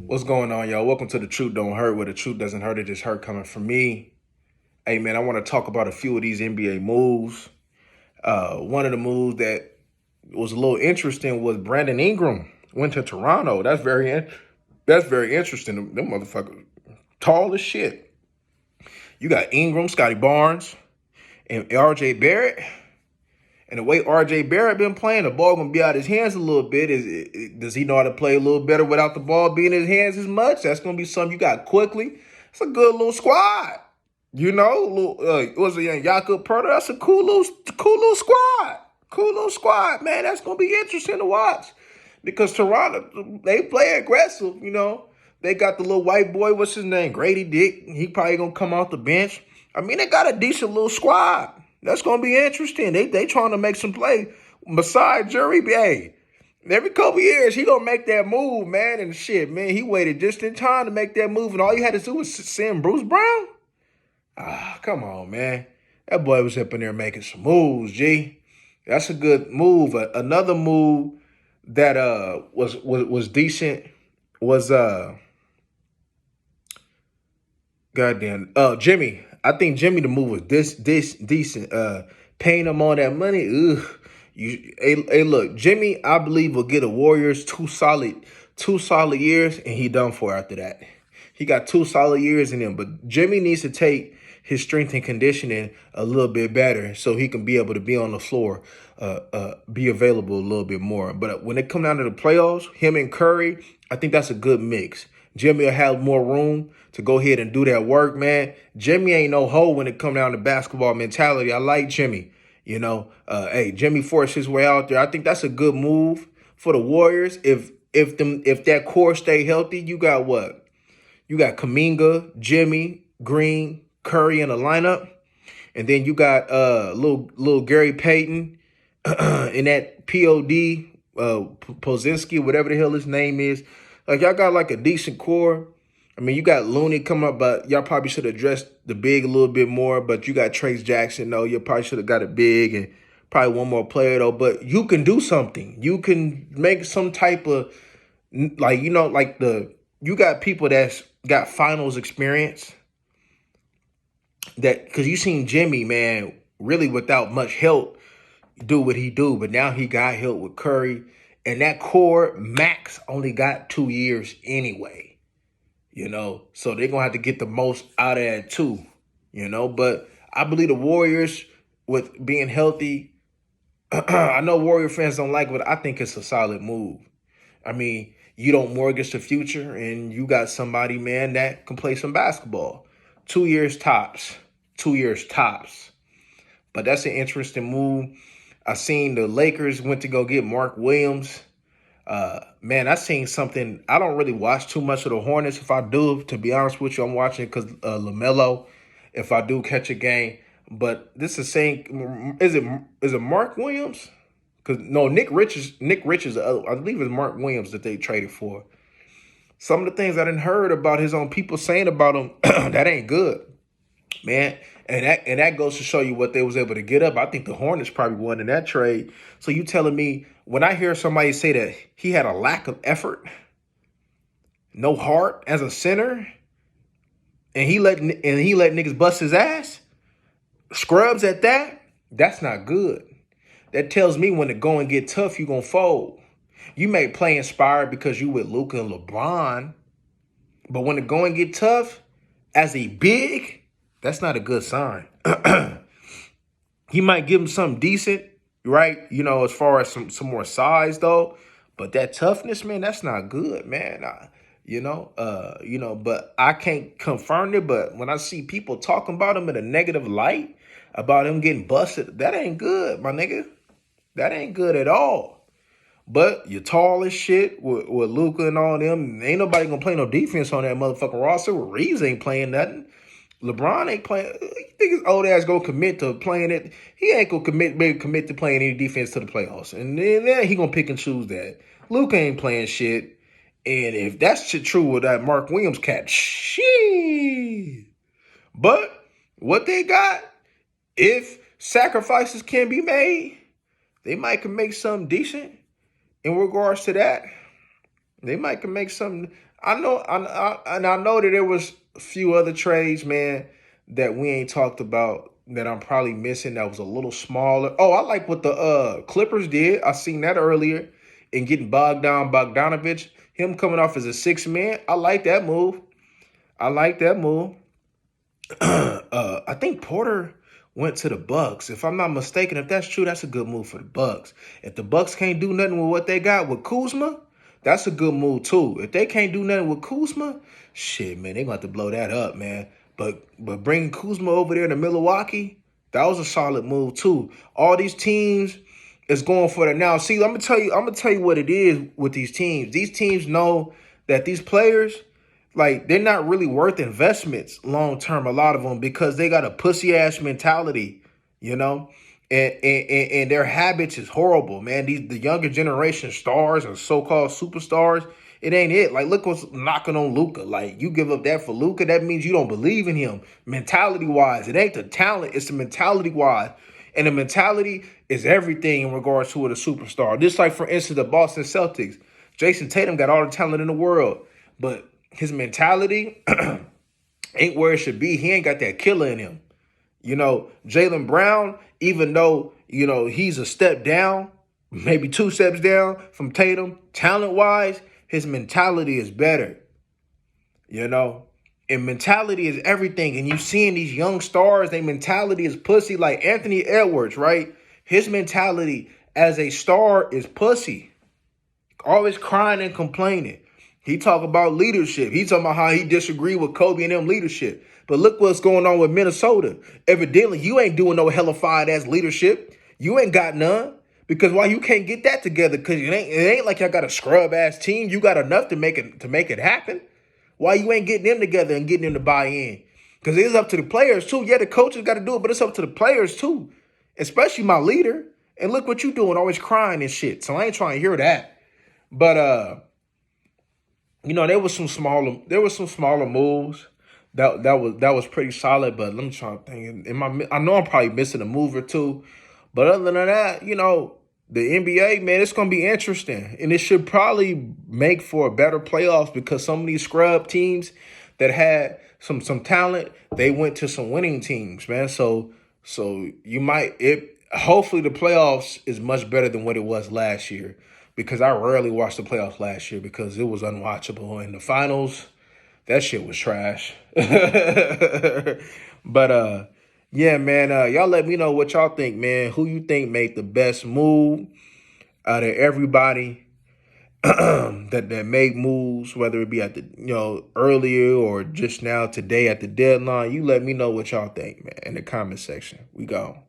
What's going on, y'all? Welcome to The Truth Don't Hurt, where the truth doesn't hurt, it just hurt coming from me. Hey, man, I want to talk about a few of these NBA moves. One of the moves that was a little interesting was Brandon Ingram went to Toronto. That's very interesting. Them motherfuckers tall as shit. You got Ingram, Scotty Barnes, and R.J. Barrett. And the way R.J. Barrett been playing, the ball gonna be out of his hands a little bit. Does he know how to play a little better without the ball being in his hands as much? That's gonna be something you got quickly. It's a good little squad. You know, was it Jakob Pertl? That's a cool little squad. Cool little squad, man. That's gonna be interesting to watch because Toronto, they play aggressive. You know, they got the little white boy. What's his name? Grady Dick. He probably gonna come off the bench. I mean, they got a decent little squad. That's gonna be interesting. They trying to make some play. Besides Jerry, hey, every couple years he gonna make that move, man. And shit, man, he waited just in time to make that move, and all you had to do was send Bruce Brown. Come on, man. That boy was up in there making some moves, G. That's a good move. Another move that was decent was Jimmy. I think Jimmy the move was this decent. Paying him all that money. Ugh. Hey, look, Jimmy, I believe will get a Warriors two solid years, and he done for after that. He got 2 solid years in him, but Jimmy needs to take his strength and conditioning a little bit better so he can be able to be on the floor, be available a little bit more. But when it come down to the playoffs, him and Curry, I think that's a good mix. Jimmy will have more room to go ahead and do that work, man. Jimmy ain't no hoe when it come down to basketball mentality. I like Jimmy. You know, hey, Jimmy forced his way out there. I think that's a good move for the Warriors. If that core stay healthy, you got what? You got Kuminga, Jimmy, Green, Curry in the lineup, and then you got little Gary Payton in that POD, Pozinski, whatever the hell his name is. Like, y'all got like a decent core. I mean, you got Looney coming up, but y'all probably should have addressed the big a little bit more. But you got Trace Jackson, though. You probably should have got a big and probably one more player, though. But you can do something. You can make some type of, like, you know, like you got people that's got finals experience. Because you seen Jimmy, man, really without much help do what he do. But now he got help with Curry. And that core, max, only got 2 years anyway. You know, so they're going to have to get the most out of that too, you know. But I believe the Warriors, with being healthy, I know Warrior fans don't like it, but I think it's a solid move. I mean, you don't mortgage the future, and you got somebody, man, that can play some basketball. 2 years tops. 2 years tops. But that's an interesting move. I seen the Lakers went to go get Mark Williams. Man, I seen something. I don't really watch too much of the Hornets. If I do, to be honest with you, I'm watching because LaMelo. If I do catch a game, but this is saying, is it Mark Williams? Because no, Nick Richards. The other, I believe it's Mark Williams that they traded for. Some of the things I didn't heard about his own people saying about him, that ain't good, man. And that goes to show you what they was able to get up. I think the Hornets probably won in that trade. So you telling me when I hear somebody say that he had a lack of effort, no heart as a center, and he let niggas bust his ass, scrubs at that, that's not good. That tells me when the going get tough, you gonna fold. You may play inspired because you with Luka and LeBron, but when the going get tough, as a big, that's not a good sign. He might give him something decent, right? You know, as far as some more size though, but that toughness, man, that's not good, man. But I can't confirm it. But when I see people talking about him in a negative light, about him getting busted, that ain't good, my nigga. That ain't good at all. But you're tall as shit with Luka and all them. Ain't nobody gonna play no defense on that motherfucking roster. Reeves ain't playing nothing. LeBron ain't playing. You think his old ass gonna commit to playing it? He ain't gonna commit to playing any defense to the playoffs. And then he gonna pick and choose that. Luka ain't playing shit. And if that's shit true with that Mark Williams cat, shit. But what they got, if sacrifices can be made, they might can make something decent in regards to that. They might can make something. And I know that there was a few other trades, man, that we ain't talked about that I'm probably missing. That was a little smaller. Oh, I like what the Clippers did. I seen that earlier, and getting Bogdanovich, him coming off as a six man. I like that move. I like that move. I think Porter went to the Bucks. If I'm not mistaken, if that's true, that's a good move for the Bucks. If the Bucks can't do nothing with what they got with Kuzma, that's a good move too. If they can't do nothing with Kuzma, shit, man, they gonna have to blow that up, man. But bringing Kuzma over there to Milwaukee, that was a solid move too. All these teams is going for that now. See, I'm gonna tell you what it is with these teams. These teams know that these players, like, they're not really worth investments long term, a lot of them, because they got a pussy ass mentality, you know? And their habits is horrible, man. The younger generation stars and so-called superstars, it ain't it. Like, look what's knocking on Luka. Like, you give up that for Luka, that means you don't believe in him. Mentality-wise, it ain't the talent, it's the mentality-wise. And the mentality is everything in regards to a superstar. Just like, for instance, the Boston Celtics. Jason Tatum got all the talent in the world, but his mentality ain't where it should be. He ain't got that killer in him. You know, Jaylen Brown, even though, you know, he's a step down, maybe 2 steps down from Tatum, talent-wise, his mentality is better. You know? And mentality is everything. And you seeing these young stars, their mentality is pussy. Like Anthony Edwards, right? His mentality as a star is pussy. Always crying and complaining. He talk about leadership. He talking about how he disagreed with Kobe and them leadership. But look what's going on with Minnesota. Evidently, you ain't doing no hellified ass leadership. You ain't got none. Because why you can't get that together? Because it ain't like y'all got a scrub ass team. You got enough to make it happen. Why you ain't getting them together and getting them to buy in? Because it's up to the players too. Yeah, the coaches got to do it, but it's up to the players too. Especially my leader. And look what you doing, always crying and shit. So I ain't trying to hear that. But you know, there was some smaller moves that was pretty solid. But let me try to think. I know I'm probably missing a move or two, but other than that, you know, the NBA, man, it's gonna be interesting, and it should probably make for a better playoffs because some of these scrub teams that had some talent, they went to some winning teams, man. So you might hopefully the playoffs is much better than what it was last year. Because I rarely watched the playoffs last year because it was unwatchable. In the finals, that shit was trash. But yeah, man, y'all let me know what y'all think, man. Who you think made the best move out of everybody that made moves, whether it be at the earlier or just now today at the deadline. You let me know what y'all think, man, in the comment section. We go.